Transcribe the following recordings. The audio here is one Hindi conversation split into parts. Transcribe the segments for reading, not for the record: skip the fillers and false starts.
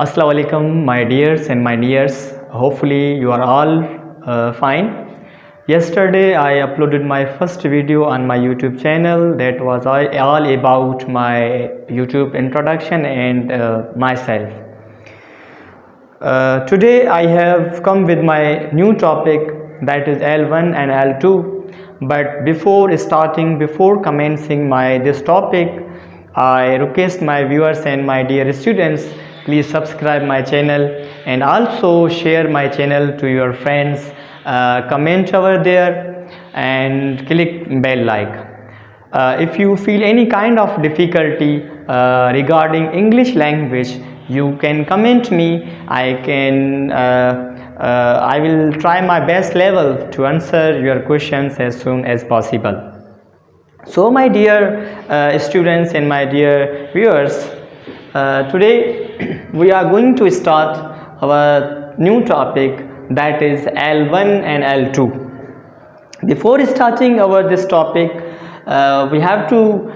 Assalamu alaikum, my dears and my dears. Hopefully you are all fine. Yesterday I uploaded my first video on my YouTube channel that was all about my YouTube introduction and myself. Today I have come with my new topic, that is L1 and L2. But before commencing this topic, I request my viewers and my dear students, please subscribe my channel and also share my channel to your friends. Comment over there and click bell like. If you feel any kind of difficulty regarding English language, you can comment me. I will try my best level to answer your questions as soon as possible. So my dear students and my dear viewers, today we are going to start our new topic, that is L1 and L2. Before starting this topic, we have to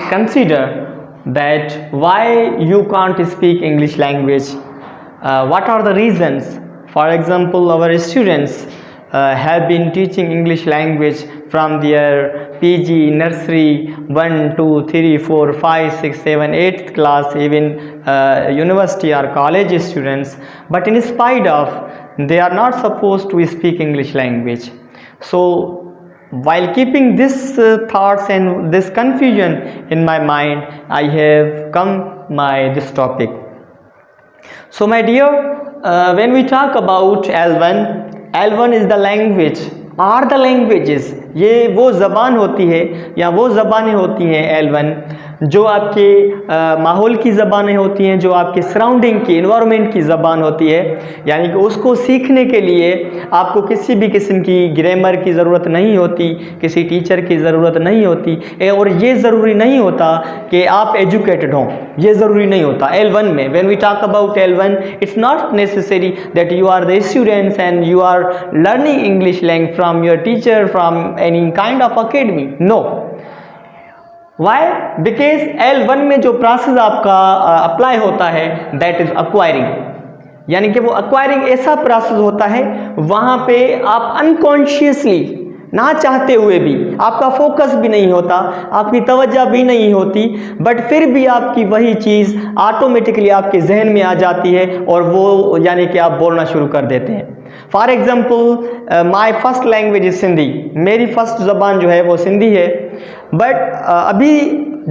consider that why you can't speak English language. What are the reasons? For example, our students have been teaching English language from their PG, nursery 1, 2, 3, 4, 5, 6, 7, 8th class, even university or college students, but in spite of they are not supposed to speak English language. So while keeping this thoughts and this confusion in my mind, I have come this topic. So my dear, when we talk about L1 is the language or the languages. ये वो ज़बान होती है या वो ज़बानें होती हैं L1 जो आपके माहौल की ज़बानें होती हैं, जो आपके सराउंडिंग की इन्वायरमेंट की ज़बान होती है। यानी कि उसको सीखने के लिए आपको किसी भी किस्म की ग्रामर की ज़रूरत नहीं होती, किसी टीचर की ज़रूरत नहीं होती, और ये ज़रूरी नहीं होता कि आप एजुकेटेड हों, ये ज़रूरी नहीं होता L1 में। When we talk about L1, it's not necessary that you are the students and you are learning English language from your teacher, from any kind of academy. No. Why? Because L1 में जो प्रोसेस आपका अप्लाई होता है, that is acquiring. यानी कि वो acquiring ऐसा प्रोसेस होता है वहाँ पे आप अनकॉन्शियसली, ना चाहते हुए भी, आपका फोकस भी नहीं होता, आपकी तवज्जो भी नहीं होती, बट फिर भी आपकी वही चीज़ ऑटोमेटिकली आपके जहन में आ जाती है और वो यानी कि आप बोलना शुरू कर देते हैं। For example, my first language is Sindhi. मेरी फर्स्ट ज़बान जो है वो सिंधी है, बट अभी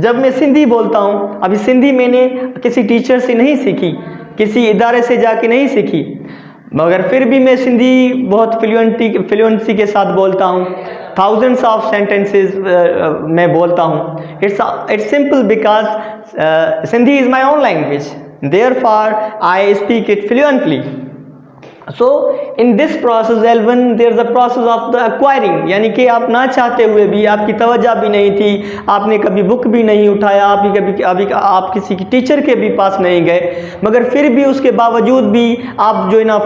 जब मैं सिंधी बोलता हूँ, अभी सिंधी मैंने किसी टीचर से नहीं सीखी, किसी इदारे से जाके नहीं सीखी, मगर फिर भी मैं सिंधी बहुत फ्लुएंसी के साथ बोलता हूँ। थाउजेंड्स ऑफ सेंटेंसेस मैं बोलता हूँ। It's simple because Sindhi is my own language, therefore I speak it fluently. So in this process L1 there is the process of the acquiring, यानी कि आप ना चाहते हुए भी, आपकी तवज्जो भी नहीं थी, आपने कभी बुक भी नहीं उठाया, आप किसी की टीचर के भी पास नहीं गए, मगर फिर भी उसके बावजूद भी आप जो है ना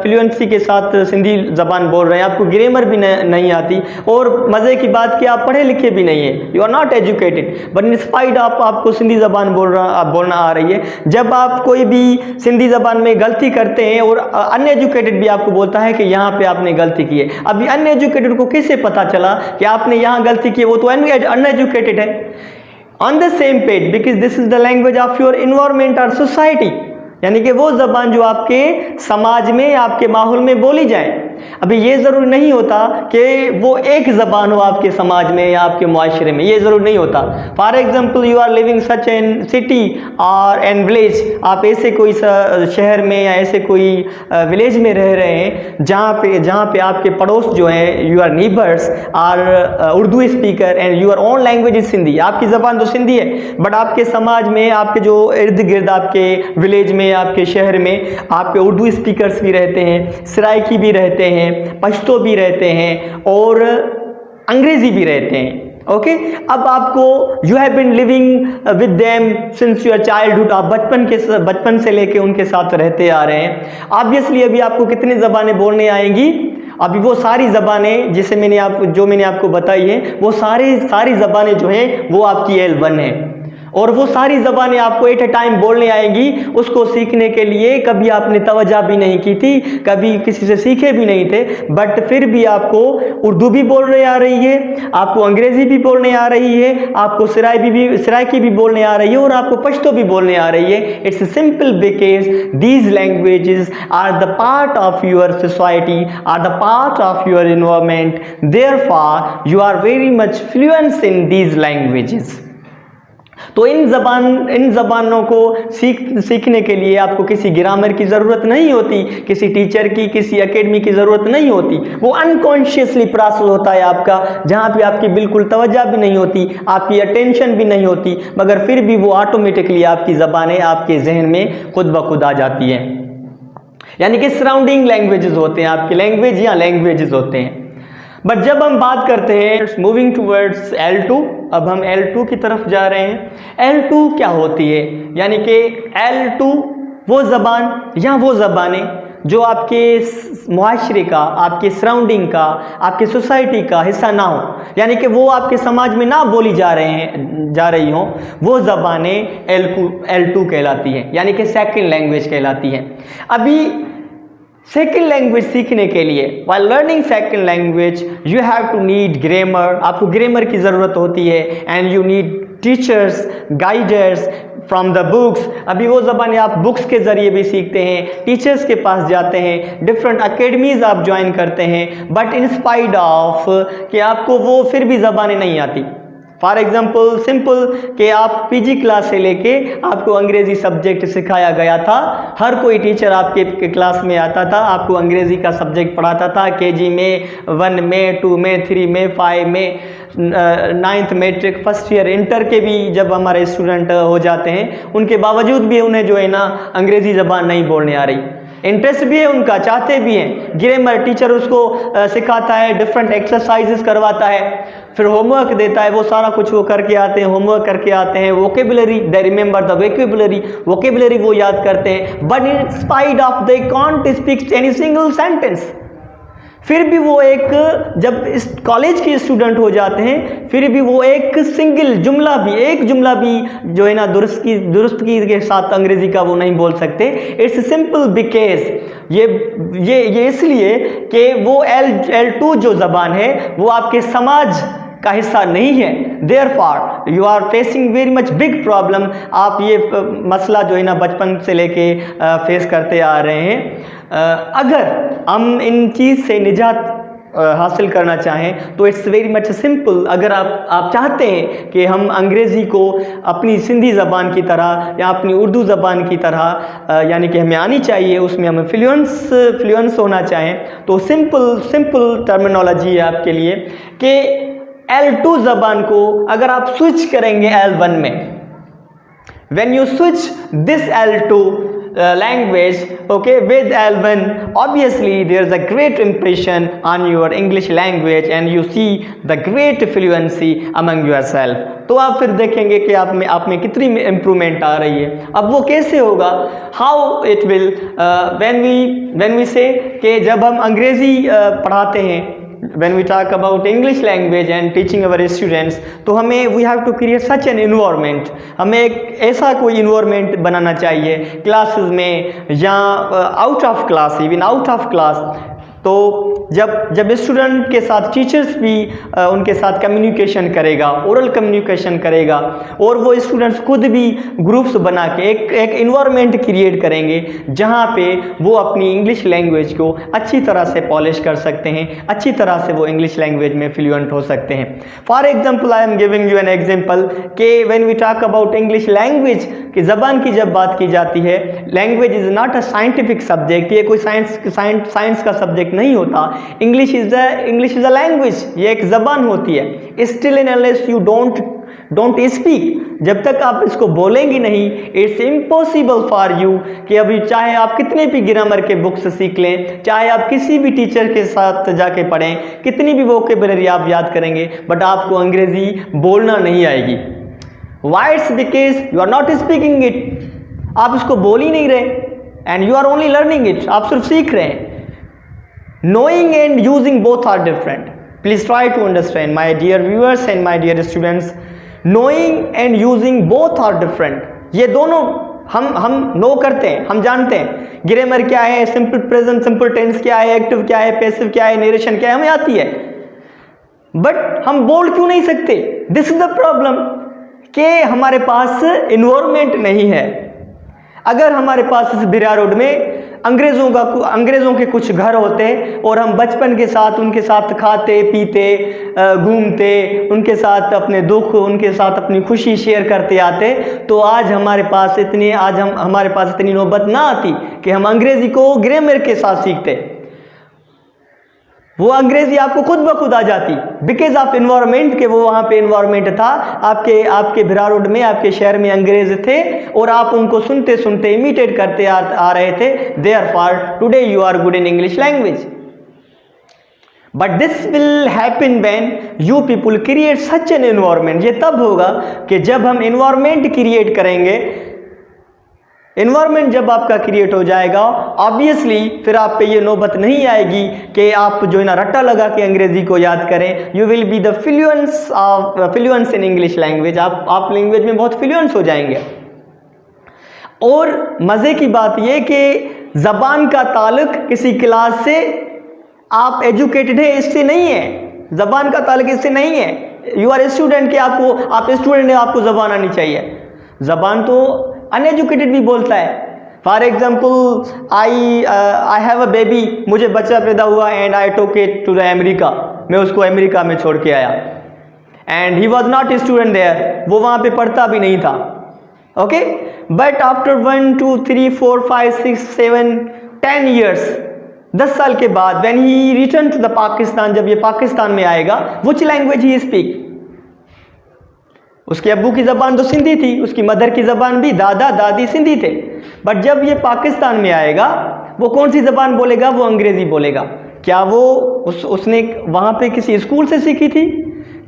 फ्लुएंसी के साथ सिंधी ज़बान बोल रहे हैं, आपको ग्रामर भी नहीं आती, और मज़े की बात कि आप पढ़े लिखे भी नहीं है, you are not educated, but in spite आपको सिंधी ज़बान बोलना आ रही है। जब आप कोई भी सिंधी ज़बान में गलती करते हैं और अनएजुकेटेड भी आपको बोलता है कि यहाँ पे आपने गलती की है, अभी अनएजुकेटेड को कैसे पता चला कि आपने यहाँ गलती की है? वो तो अनएजुकेटेड है। On the same page, because this is the language of your environment और सोसाइटी, यानी कि वो ज़बान जो आपके समाज में, आपके माहौल में बोली जाए। अभी ये ज़रूरी नहीं होता कि वो एक ज़बान हो आपके समाज में या आपके मुआशरे में, ये ज़रूरी नहीं होता। For example, you are living such an city और एन विलेज, आप ऐसे कोई शहर में या ऐसे कोई विलेज में रह रहे हैं जहाँ पे आपके पड़ोस जो हैं, you are neighbours are Urdu speaker and your own language is Sindhi. आपकी ज़बान तो सिंधी है, बट आपके समाज में, आपके जो इर्द गिर्द आपके विलेज में, आपके शहर में आपके उर्दू स्पीकर्स भी रहते हैं, सराइकी भी रहते हैं, पश्तो भी रहते हैं और अंग्रेजी भी रहते हैं। ओके, अब आपको you have been living with them since your childhood, आप बचपन से लेके उनके साथ रहते आ रहे हैं। ऑब्वियसली अभी आपको कितनी ज़बानें बोलने आएंगी? अभी वो सारी ज़बानें मैंने आपको बताई है, वो सारी ज़बानें जो हैं वो आपकी L1 है। और वो सारी ज़बानें आपको एट ए टाइम बोलने आएंगी। उसको सीखने के लिए कभी आपने तवज्जो भी नहीं की थी, कभी किसी से सीखे भी नहीं थे, बट फिर भी आपको उर्दू भी बोलने आ रही है, आपको अंग्रेज़ी भी बोलने आ रही है, आपको सराइकी भी बोलने आ रही है और आपको पश्तो भी बोलने आ रही है। It's simple because these languages are the part of your society, are the part of your environment, therefore you are very much fluent in these languages. तो इन ज़बानों को सीखने के लिए आपको किसी ग्रामर की ज़रूरत नहीं होती, किसी टीचर की, किसी एकेडमी की ज़रूरत नहीं होती। वो अनकॉन्शियसली प्रोसेस होता है आपका, जहाँ पे आपकी बिल्कुल तवज्जो भी नहीं होती, आपकी अटेंशन भी नहीं होती, मगर फिर भी वो ऑटोमेटिकली आपकी ज़बानें आपके जहन में खुद ब खुद आ जाती हैं। यानी कि सराउंडिंग लैंग्वेजेस होते हैं, आपके लैंग्वेज या लैंग्वेजेस होते हैं। बट जब हम बात करते हैं मूविंग टूवर्ड्स L2, अब हम L2 की तरफ जा रहे हैं। L2 क्या होती है? यानी कि L2 वो ज़बान या वो ज़बानें जो आपके मुआशरे का, आपके सराउंडिंग का, आपके सोसाइटी का हिस्सा ना हो, यानी कि वो आपके समाज में ना बोली जा रही हों, वो ज़बानें L2 कहलाती हैं, यानी कि सेकंड लैंग्वेज कहलाती हैं। अभी सेकेंड लैंग्वेज सीखने के लिए, while learning second language you have to need grammar, आपको ग्रामर की ज़रूरत होती है, and you need teachers, guiders from the books। अभी वो ज़बानें आप बुक्स के ज़रिए भी सीखते हैं, टीचर्स के पास जाते हैं, डिफरेंट अकेडमीज़ आप ज्वाइन करते हैं, बट इन स्पाइट ऑफ कि आपको वो फिर भी ज़बानें नहीं आती। फॉर एग्जाम्पल सिंपल कि आप पीजी क्लास से लेके आपको अंग्रेज़ी सब्जेक्ट सिखाया गया था, हर कोई टीचर आपके क्लास में आता था, आपको अंग्रेज़ी का सब्जेक्ट पढ़ाता था, केजी में, 1 में, 2 में, 3 में, 5 में, 9th matric, first year, inter के भी जब हमारे स्टूडेंट हो जाते हैं, उनके बावजूद भी उन्हें जो है ना अंग्रेज़ी ज़बान नहीं बोलने आ रही। इंटरेस्ट भी है उनका, चाहते भी हैं, ग्रामर टीचर उसको सिखाता है, डिफरेंट एक्सरसाइजेस करवाता है, फिर होमवर्क देता है, वो सारा कुछ वो करके आते हैं, होमवर्क करके आते हैं, vocabulary, they remember the vocabulary वो याद करते हैं, but in spite of they can't speak any single sentence. फिर भी वो जब इस कॉलेज के स्टूडेंट हो जाते हैं, फिर भी वो एक जुमला भी जो है ना दुरुस्तगी के साथ अंग्रेजी का वो नहीं बोल सकते। इट्स सिंपल बिकॉज ये इसलिए कि वो L2 जो ज़बान है वो आपके समाज का हिस्सा नहीं है। Therefore you are facing very much big problem. आप ये मसला जो है ना बचपन से लेके फेस करते आ रहे हैं। अगर हम इन चीज़ से निजात हासिल करना चाहें तो इट्स वेरी मच सिंपल। अगर आप चाहते हैं कि हम अंग्रेज़ी को अपनी सिंधी ज़बान की तरह या अपनी उर्दू ज़बान की तरह यानी कि हमें आनी चाहिए, उसमें हमें फ्लुएंस होना चाहें, तो सिंपल टर्मिनोलॉजी है आपके लिए कि L2 ज़बान को अगर आप स्विच करेंगे L1 में, when you switch this L2 language with L1, obviously there is a great impression on your English language and you see the great fluency among yourself। तो आप फिर देखेंगे कि आप में कितनी इम्प्रूवमेंट आ रही है। अब वो कैसे होगा? How it will when we say कि जब हम अंग्रेज़ी पढ़ाते हैं, when we talk about English language and teaching our students, तो हमें we have to create such an environment। हमें एक ऐसा कोई environment बनाना चाहिए क्लासेस में या out of class, even out of class. तो जब स्टूडेंट के साथ टीचर्स भी उनके साथ कम्युनिकेशन करेगा, ओरल कम्युनिकेशन करेगा, और वो स्टूडेंट्स खुद भी ग्रुप्स बना के एक इन्वायरमेंट क्रिएट करेंगे जहाँ पे वो अपनी इंग्लिश लैंग्वेज को अच्छी तरह से पॉलिश कर सकते हैं, अच्छी तरह से वो इंग्लिश लैंग्वेज में फ्लुएंट हो सकते हैं। For example I am giving you an example कि when we talk about English language की ज़बान की जब बात की जाती है, language is not a scientific subject. ये कोई साइंस का सब्जेक्ट नहीं होता। इंग्लिश इज़ अ लैंग्वेज, ये एक ज़बान होती है। Still and unless you don't speak, जब तक आप इसको बोलेंगे नहीं, इट्स इम्पॉसिबल फॉर यू कि अभी चाहे आप कितने भी ग्रामर के बुक्स सीख लें, चाहे आप किसी भी टीचर के साथ जाके पढ़ें, कितनी भी वोकेबुलरी आप याद करेंगे, बट आपको अंग्रेज़ी बोलना नहीं आएगी। Why? It's because you are not speaking it. आप इसको बोल ही नहीं रहे and you are only learning it. आप सिर्फ सीख रहे हैं। Knowing and using both are different. Please try to understand, my dear viewers and my dear students. Knowing and using both are different. ये दोनों हम नो करते हैं, हम जानते हैं ग्रामर क्या है, सिंपल प्रेजेंट सिंपल टेंस क्या है, एक्टिव क्या है, पैसिव क्या है, नरेशन क्या है, हमें आती है, बट हम बोल क्यों नहीं सकते? दिस इज द प्रॉब्लम कि हमारे पास इन्वायरमेंट नहीं है। अगर हमारे पास इस बिरा रोड में अंग्रेज़ों के कुछ घर होते और हम बचपन के साथ उनके साथ खाते पीते घूमते, उनके साथ अपने दुख, उनके साथ अपनी खुशी शेयर करते आते, तो आज हमारे पास इतनी नौबत ना आती कि हम अंग्रेज़ी को ग्रामर के साथ सीखते। वो अंग्रेजी आपको खुद ब खुद आ जाती, बिकॉज ऑफ इन्वायरमेंट, के वो वहाँ पे इन्वायरमेंट था, आपके भिरा रोड में, आपके शहर में अंग्रेज थे और आप उनको सुनते सुनते इमिटेट करते आ रहे थे। Therefore today you are good in English language. But this will happen when you people create such an environment. ये तब होगा कि जब हम एनवायरमेंट क्रिएट करेंगे। इन्वायरमेंट जब आपका क्रिएट हो जाएगा, ऑब्वियसली फिर आप पे ये नौबत नहीं आएगी कि आप जो है ना रट्टा लगा के अंग्रेजी को याद करें। You will be the Fluence in English language. आप लैंग्वेज में बहुत फ्लुएंस हो जाएंगे। और मज़े की बात ये कि ज़बान का ताल्लुक किसी क्लास से, आप एजुकेटेड है इससे नहीं है, ज़बान का ताल्लुक इससे नहीं है। यू आर ए स्टूडेंट, कि आप स्टूडेंट हैं, आपको ज़बान आनी चाहिए। ज़बान तो अनएजुकेटेड भी बोलता है। For example I have a baby, मुझे बच्चा पैदा हुआ and I took it to the America, मैं उसको अमेरिका में छोड़ के आया and he was not a student there, वो वहाँ पे पढ़ता भी नहीं था। ओके, बट आफ्टर 1 2 3 4 5 6 7 10 ईयर्स, 10 साल के बाद when he return to the Pakistan, जब ये पाकिस्तान में आएगा, व्हिच लैंग्वेज ही स्पीक? उसके अब्बू की ज़बान तो सिंधी थी, उसकी मदर की ज़बान भी, दादा दादी सिंधी थे, बट जब ये पाकिस्तान में आएगा वो कौन सी ज़बान बोलेगा? वो अंग्रेज़ी बोलेगा। क्या वो उसने वहाँ पे किसी स्कूल से सीखी थी?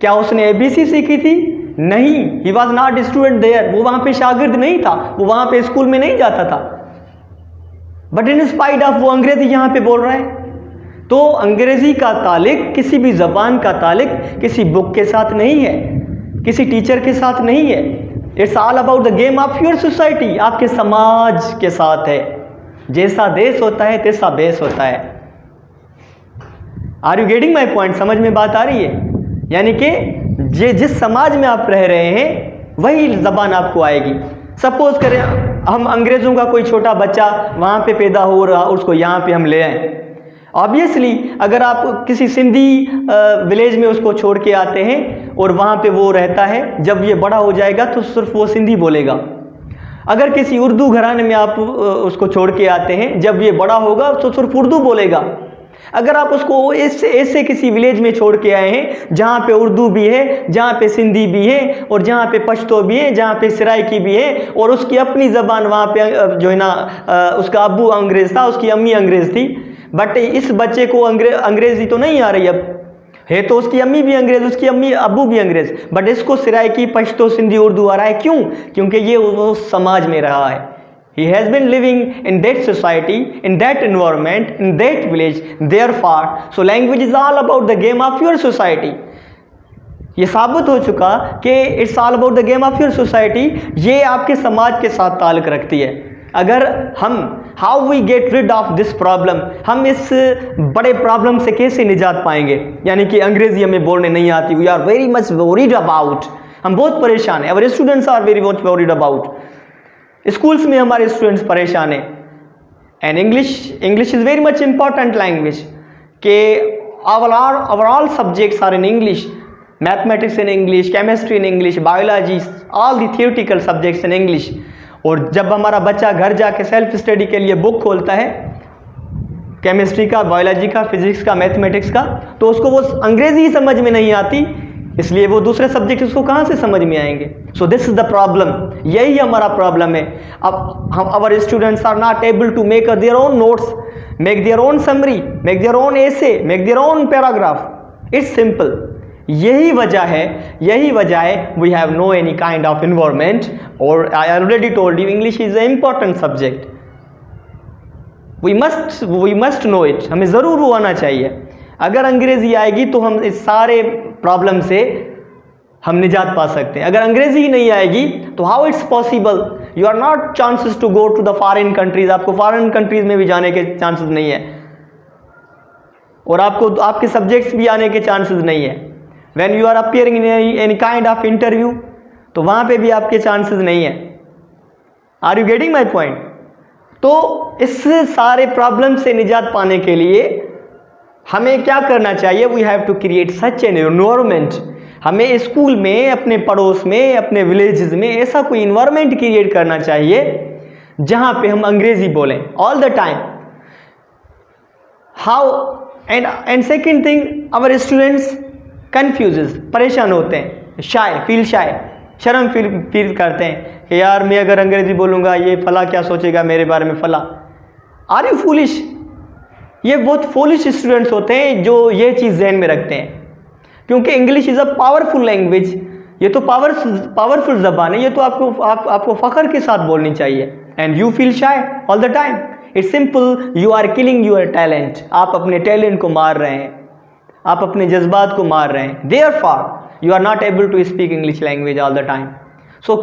क्या उसने ABC सीखी थी? नहीं, he was not student there, वो वहाँ पे शागिर्द नहीं था, वो वहाँ पे स्कूल में नहीं जाता था, बट इन स्पाइट ऑफ वो अंग्रेज़ी यहाँ पे बोल रहा है। तो अंग्रेज़ी का ताल्लुक, किसी भी ज़बान का ताल्लुक किसी बुक के साथ नहीं है, किसी टीचर के साथ नहीं है। It's all about the game of your society, आपके समाज के साथ है। जैसा देश होता है तैसा बेस होता है। Are you getting my point? समझ में बात आ रही है? यानी कि जिस समाज में आप रह रहे हैं वही ज़बान आपको आएगी। सपोज करें हम अंग्रेज़ों का कोई छोटा बच्चा वहाँ पे पैदा हो रहा, उसको यहाँ पे हम ले आए, ऑब्वियसली अगर आप किसी सिंधी विलेज में उसको छोड़ के आते हैं और वहाँ पे वो रहता है, जब ये बड़ा हो जाएगा तो सिर्फ वो सिंधी बोलेगा। अगर किसी उर्दू घराने में आप उसको छोड़ के आते हैं, जब ये बड़ा होगा तो सिर्फ उर्दू बोलेगा। अगर आप उसको ऐसे किसी विलेज में छोड़ के आए हैं जहाँ पे उर्दू भी है, जहाँ पे सिंधी भी है और जहाँ पे पश्तो भी है, जहाँ पे सराइकी भी है और उसकी अपनी ज़बान वहाँ पे जो है ना, उसका अब्बू अंग्रेज़ था, उसकी अम्मी अंग्रेज़ थी, बट इस बच्चे को अंग्रेज़ी तो नहीं आ रही, अब है तो उसकी अम्मी भी अंग्रेज़, उसकी अम्मी अब्बू भी अंग्रेज़, बट इसको सराइकी पश्तो सिंधी उर्दू आ रहा है। क्यों? क्योंकि ये वो समाज में रहा है। He has been living in that society, in that environment, in that village. Therefore, so language is all about the game of your society. ये साबित हो चुका कि it's all about the game of your society. ये आपके समाज के साथ ताल्लुक़ रखती है। अगर हम how we get rid of this problem, हम इस बड़े प्रॉब्लम से कैसे निजात पाएंगे? यानी कि अंग्रेजी हमें बोलने नहीं आती, we are very much worried about, हम बहुत परेशान हैं। Our students are very much worried about, schools में हमारे स्टूडेंट्स परेशान हैं। And English is very much important language, के our all subjects are in English, mathematics in English, chemistry in English, biology, all the theoretical subjects in English. और जब हमारा बच्चा घर जाके सेल्फ स्टडी के लिए बुक खोलता है, केमिस्ट्री का, बायोलॉजी का, फिजिक्स का, मैथमेटिक्स का, तो उसको वो अंग्रेज़ी ही समझ में नहीं आती, इसलिए वो दूसरे सब्जेक्ट उसको कहाँ से समझ में आएंगे? So this is the problem, यही हमारा प्रॉब्लम है। अब हम our students are not able to make their own notes, make their own summary, make their own essay, make their own paragraph. It's simple. यही वजह है we have no any kind of environment. और I already told you, English is a important subject, we must know it, हमें ज़रूर वो आना चाहिए। अगर अंग्रेज़ी आएगी तो हम इस सारे प्रॉब्लम से हम निजात पा सकते हैं। अगर अंग्रेजी ही नहीं आएगी तो how it's possible, you are not chances to go to the foreign countries, आपको फॉरेन कंट्रीज में भी जाने के चांसेस नहीं है, और आपको आपके सब्जेक्ट्स भी आने के चांसेस नहीं है। When you are appearing in any kind of interview, तो वहां पे भी आपके चांसेस नहीं है। Are you getting my point? तो इस सारे प्रॉब्लम से निजात पाने के लिए हमें क्या करना चाहिए? We have to create such an environment. हमें स्कूल में, अपने पड़ोस में, अपने विलेजेस में ऐसा कोई इन्वायरमेंट क्रिएट करना चाहिए जहां पे हम अंग्रेजी बोलें all the time. How and second thing, our students confuses, परेशान होते हैं, फील शाय, शर्म फील करते हैं कि यार मैं अगर अंग्रेजी बोलूँगा ये फला क्या सोचेगा मेरे बारे में, फला। Are you foolish? ये बहुत फूलिश स्टूडेंट्स होते हैं जो ये चीज़ जहन में रखते हैं, क्योंकि English is a powerful language. ये तो पावरफुल ज़बान है, ये तो आपको फ़ख्र के साथ बोलनी चाहिए। And you feel shy all the time. It's simple, you are killing your talent. आप अपने टैलेंट को मार रहे हैं, आप अपने जज्बात को मार रहे हैं। Therefore you are not able to speak English language all the time. So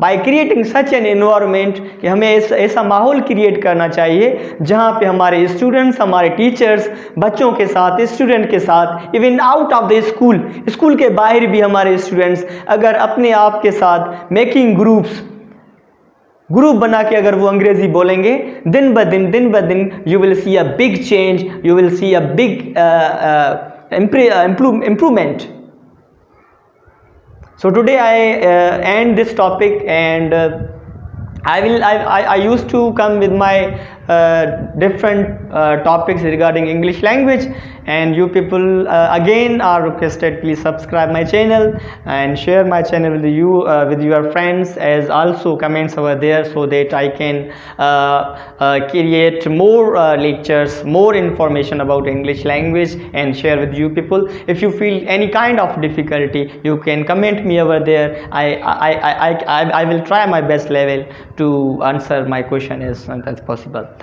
by creating such an environment, कि हमें ऐसा माहौल क्रिएट करना चाहिए जहाँ पे हमारे स्टूडेंट्स, हमारे टीचर्स बच्चों के साथ, स्टूडेंट के साथ, even out of the school के बाहर भी हमारे स्टूडेंट्स अगर अपने आप के साथ मेकिंग ग्रुप बना के अगर वो अंग्रेजी बोलेंगे, दिन ब दिन you will see a big change, you will see a big improvement. So today I end this topic, and I used to come with my different topics regarding English language, and you people again are requested, please subscribe my channel and share my channel with you with your friends, as also comments over there, so that I can create more lectures, more information about English language and share with you people. If you feel any kind of difficulty, you can comment me over there. I will try my best level to answer my question as soon as possible.